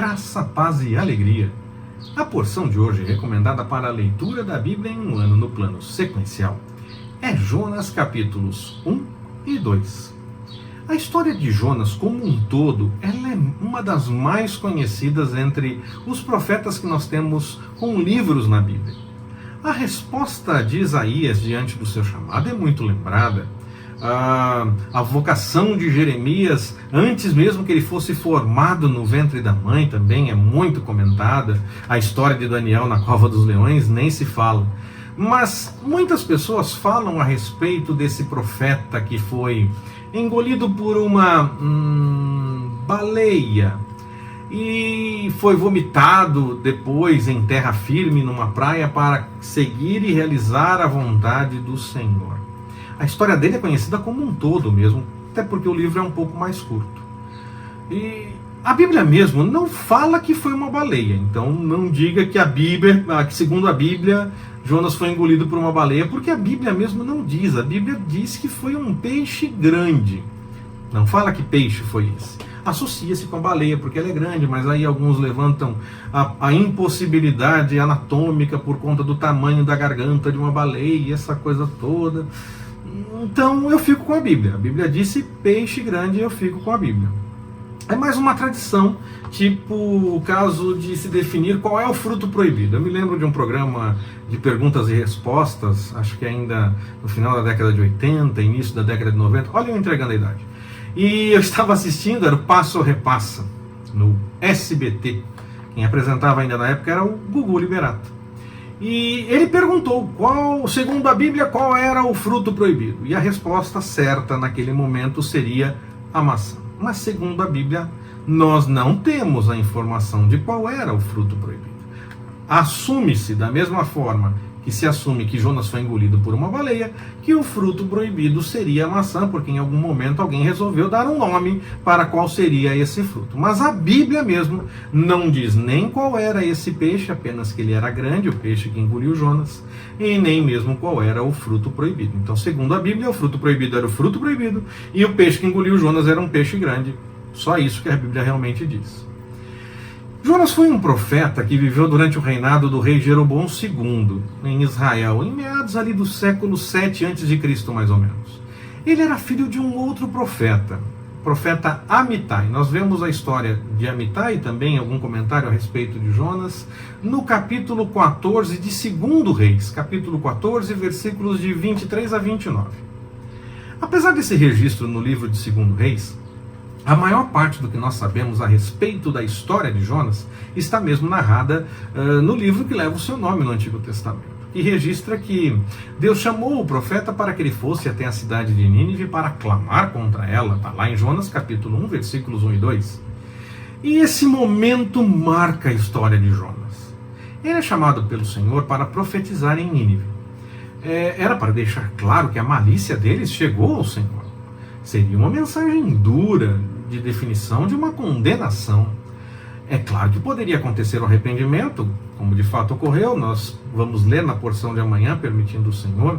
Graça, paz e alegria. A porção de hoje, recomendada para a leitura da Bíblia em um ano no plano sequencial, é Jonas capítulos 1 e 2. A história de Jonas como um todo, ela é uma das mais conhecidas entre os profetas que nós temos com livros na Bíblia. A resposta de Isaías diante do seu chamado é muito lembrada. A vocação de Jeremias, antes mesmo que ele fosse formado no ventre da mãe, também é muito comentada. A história de Daniel na cova dos leões nem se fala. Mas muitas pessoas falam a respeito desse profeta que foi engolido por uma baleia e foi vomitado depois em terra firme numa praia para seguir e realizar a vontade do Senhor. A história dele é conhecida como um todo mesmo, até porque o livro é um pouco mais curto. E a Bíblia mesmo não fala que foi uma baleia, então não diga que que segundo a Bíblia, Jonas foi engolido por uma baleia, porque a Bíblia mesmo não diz. A Bíblia diz que foi um peixe grande. Não fala que peixe foi esse. Associa-se com a baleia, porque ela é grande, mas aí alguns levantam a impossibilidade anatômica por conta do tamanho da garganta de uma baleia e essa coisa toda. Então eu fico com a Bíblia. A Bíblia disse peixe grande e eu fico com a Bíblia. É mais uma tradição, tipo o caso de se definir qual é o fruto proibido. Eu me lembro de um programa de perguntas e respostas, acho que ainda no final da década de 80, início da década de 90. Olha eu entregando a idade. E eu estava assistindo, era o Passa ou Repassa, no SBT. Quem apresentava ainda na época era o Gugu Liberato. E ele perguntou, segundo a Bíblia, qual era o fruto proibido? E a resposta certa naquele momento seria a maçã. Mas segundo a Bíblia, nós não temos a informação de qual era o fruto proibido. Assume-se da mesma forma que se assume que Jonas foi engolido por uma baleia, que o fruto proibido seria a maçã, porque em algum momento alguém resolveu dar um nome para qual seria esse fruto. Mas a Bíblia mesmo não diz nem qual era esse peixe, apenas que ele era grande, o peixe que engoliu Jonas, e nem mesmo qual era o fruto proibido. Então, segundo a Bíblia, o fruto proibido era o fruto proibido, e o peixe que engoliu Jonas era um peixe grande. Só isso que a Bíblia realmente diz. Jonas foi um profeta que viveu durante o reinado do rei Jeroboão II, em Israel, em meados ali do século 7 a.C., mais ou menos. Ele era filho de um outro profeta, o profeta Amitai. Nós vemos a história de Amitai, também algum comentário a respeito de Jonas, no capítulo 14 de 2 Reis, capítulo 14, versículos de 23 a 29. Apesar desse registro no livro de 2 Reis, a maior parte do que nós sabemos a respeito da história de Jonas está mesmo narrada no livro que leva o seu nome no Antigo Testamento, que registra que Deus chamou o profeta para que ele fosse até a cidade de Nínive para clamar contra ela. Está lá em Jonas capítulo 1, versículos 1 e 2. E esse momento marca a história de Jonas. Ele é chamado pelo Senhor para profetizar em Nínive. Era para deixar claro que a malícia deles chegou ao Senhor. Seria uma mensagem dura de definição de uma condenação. É claro que poderia acontecer o arrependimento, como de fato ocorreu, nós vamos ler na porção de amanhã, permitindo o Senhor,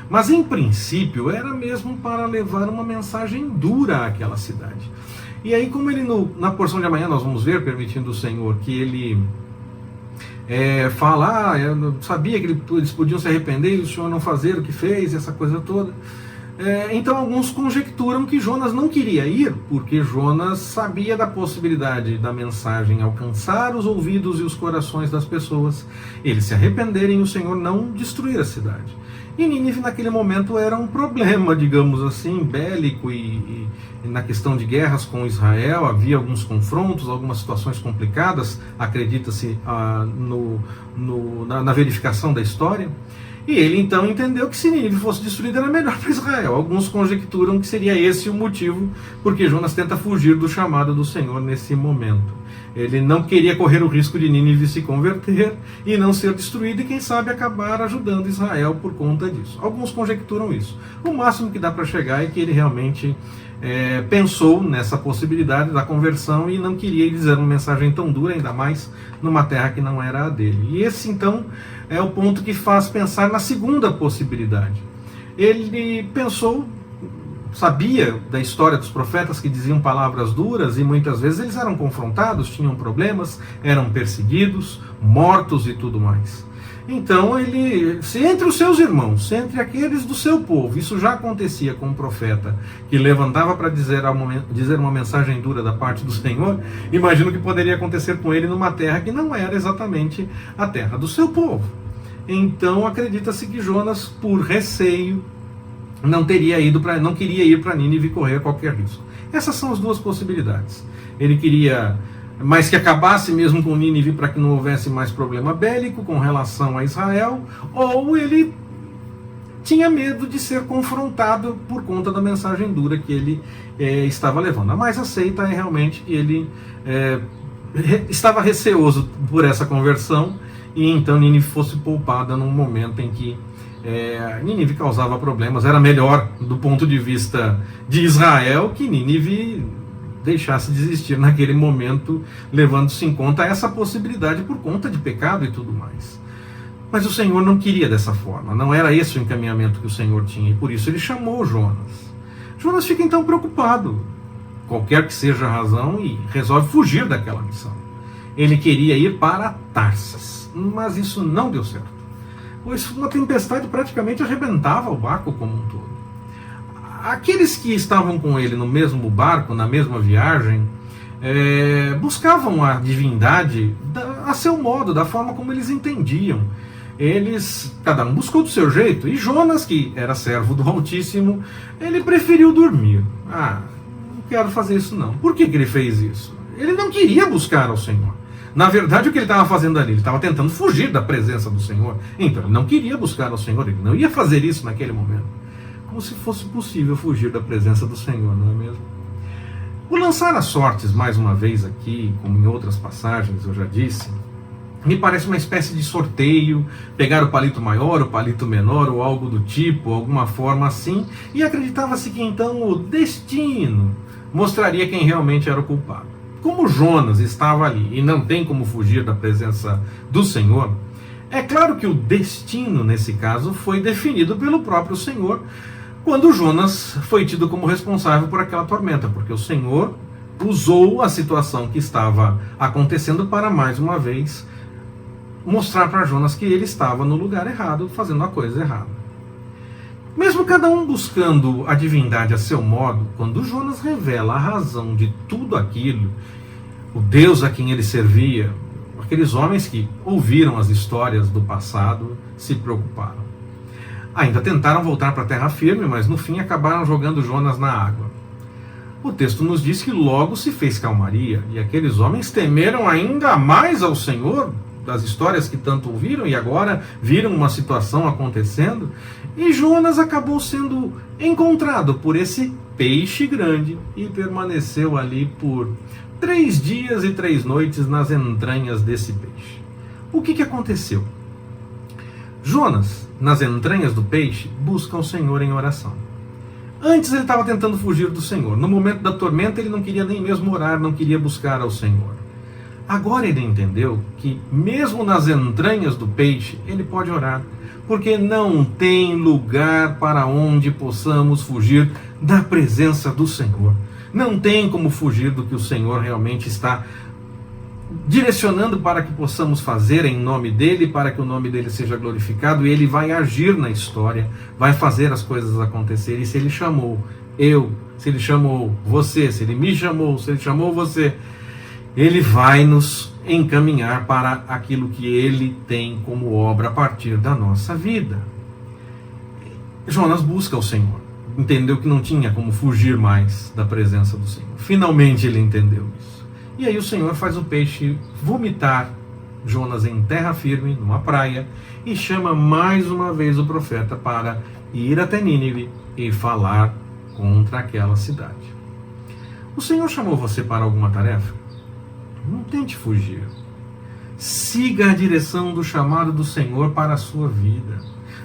mas em princípio era mesmo para levar uma mensagem dura àquela cidade. E aí, como ele na porção de amanhã nós vamos ver, permitindo o Senhor, que ele fala, eu sabia que eles podiam se arrepender e o Senhor não fazer o que fez, essa coisa toda. Então alguns conjecturam que Jonas não queria ir, porque Jonas sabia da possibilidade da mensagem alcançar os ouvidos e os corações das pessoas, eles se arrependerem e o Senhor não destruir a cidade. E Nínive naquele momento era um problema, digamos assim, bélico e na questão de guerras com Israel, havia alguns confrontos, algumas situações complicadas, acredita-se na verificação da história. E ele então entendeu que se Nínive fosse destruída era melhor para Israel. Alguns conjecturam que seria esse o motivo porque Jonas tenta fugir do chamado do Senhor nesse momento. Ele não queria correr o risco de Nínive se converter e não ser destruído e quem sabe acabar ajudando Israel por conta disso. Alguns conjecturam isso. O máximo que dá para chegar é que ele realmente pensou nessa possibilidade da conversão e não queria dizer uma mensagem tão dura, ainda mais numa terra que não era a dele. E esse então é o ponto que faz pensar na segunda possibilidade. Ele pensou sabia da história dos profetas que diziam palavras duras e muitas vezes eles eram confrontados, tinham problemas, eram perseguidos, mortos e tudo mais. Então se entre os seus irmãos, entre aqueles do seu povo, isso já acontecia com um profeta que levantava para dizer uma mensagem dura da parte do Senhor, imagino que poderia acontecer com ele numa terra que não era exatamente a terra do seu povo. Então acredita-se que Jonas, por receio, não queria ir para Nínive e correr qualquer risco. Essas são as duas possibilidades. Ele queria mas que acabasse mesmo com Nínive para que não houvesse mais problema bélico com relação a Israel, ou ele tinha medo de ser confrontado por conta da mensagem dura que ele estava levando. A mais aceita é realmente que ele estava receoso por essa conversão e então Nínive fosse poupada num momento em que Nínive causava problemas. Era melhor do ponto de vista de Israel que Nínive deixasse de existir naquele momento, levando-se em conta essa possibilidade por conta de pecado e tudo mais. Mas o Senhor não queria dessa forma, não era esse o encaminhamento que o Senhor tinha, e por isso ele chamou Jonas. Jonas fica então preocupado, qualquer que seja a razão, e resolve fugir daquela missão. Ele queria ir para Tarsas, mas isso não deu certo, pois uma tempestade praticamente arrebentava o barco como um todo. Aqueles que estavam com ele no mesmo barco, na mesma viagem, buscavam a divindade a seu modo, da forma como eles entendiam. Cada um buscou do seu jeito, e Jonas, que era servo do Altíssimo, ele preferiu dormir. Não quero fazer isso não. Por que ele fez isso? Ele não queria buscar ao Senhor. Na verdade, o que ele estava fazendo ali? Ele estava tentando fugir da presença do Senhor. Então, ele não queria buscar ao Senhor, ele não ia fazer isso naquele momento. Como se fosse possível fugir da presença do Senhor, não é mesmo? O lançar as sortes, mais uma vez aqui, como em outras passagens eu já disse, me parece uma espécie de sorteio, pegar o palito maior, o palito menor, ou algo do tipo, alguma forma assim, e acreditava-se que então o destino mostraria quem realmente era o culpado. Como Jonas estava ali e não tem como fugir da presença do Senhor, é claro que o destino, nesse caso, foi definido pelo próprio Senhor, quando Jonas foi tido como responsável por aquela tormenta, porque o Senhor usou a situação que estava acontecendo para, mais uma vez, mostrar para Jonas que ele estava no lugar errado, fazendo a coisa errada. Mesmo cada um buscando a divindade a seu modo, quando Jonas revela a razão de tudo aquilo, o Deus a quem ele servia, aqueles homens que ouviram as histórias do passado se preocuparam. Ainda tentaram voltar para a terra firme, mas no fim acabaram jogando Jonas na água. O texto nos diz que logo se fez calmaria, e aqueles homens temeram ainda mais ao Senhor, das histórias que tanto ouviram, e agora viram uma situação acontecendo, e Jonas acabou sendo encontrado por esse peixe grande, e permaneceu ali por 3 dias e 3 noites nas entranhas desse peixe. O que aconteceu? Jonas, nas entranhas do peixe, busca o Senhor em oração. Antes ele estava tentando fugir do Senhor. No momento da tormenta ele não queria nem mesmo orar, não queria buscar ao Senhor. Agora ele entendeu que mesmo nas entranhas do peixe ele pode orar, porque não tem lugar para onde possamos fugir da presença do Senhor. Não tem como fugir do que o Senhor realmente está direcionando para que possamos fazer em nome dele, para que o nome dele seja glorificado, e ele vai agir na história, vai fazer as coisas acontecerem. E se ele chamou se ele chamou você, se ele me chamou, se ele chamou você, ele vai nos encaminhar para aquilo que ele tem como obra a partir da nossa vida. Jonas busca o Senhor, entendeu que não tinha como fugir mais da presença do Senhor. Finalmente ele entendeu isso. E aí o Senhor faz o peixe vomitar Jonas em terra firme, numa praia, e chama mais uma vez o profeta para ir até Nínive e falar contra aquela cidade. O Senhor chamou você para alguma tarefa? Não tente fugir. Siga a direção do chamado do Senhor para a sua vida.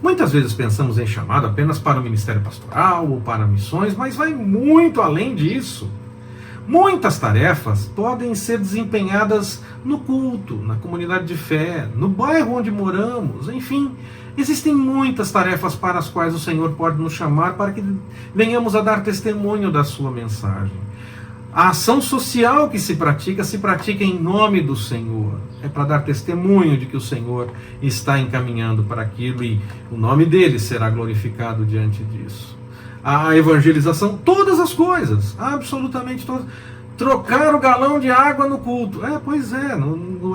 Muitas vezes pensamos em chamado apenas para o ministério pastoral ou para missões, mas vai muito além disso. Muitas tarefas podem ser desempenhadas no culto, na comunidade de fé, no bairro onde moramos, enfim, Existem muitas tarefas para as quais o Senhor pode nos chamar para que venhamos a dar testemunho da sua mensagem. A ação social que se pratica em nome do Senhor. É para dar testemunho de que o Senhor está encaminhando para aquilo e o nome dele será glorificado diante disso. A evangelização, todas as coisas, absolutamente todas. Trocar o galão de água no culto. Pois é,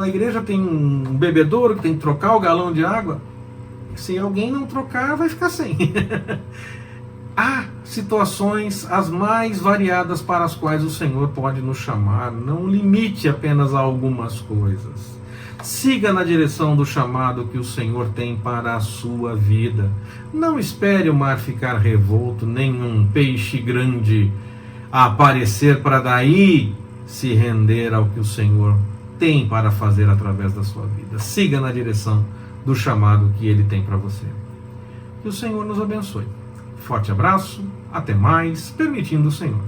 a igreja tem um bebedouro que tem que trocar o galão de água. Se alguém não trocar, vai ficar sem. Há situações as mais variadas para as quais o Senhor pode nos chamar. Não limite apenas a algumas coisas. Siga na direção do chamado que o Senhor tem para a sua vida. Não espere o mar ficar revolto, nem um peixe grande aparecer para daí se render ao que o Senhor tem para fazer através da sua vida. Siga na direção do chamado que Ele tem para você. Que o Senhor nos abençoe. Forte abraço, até mais, permitindo o Senhor.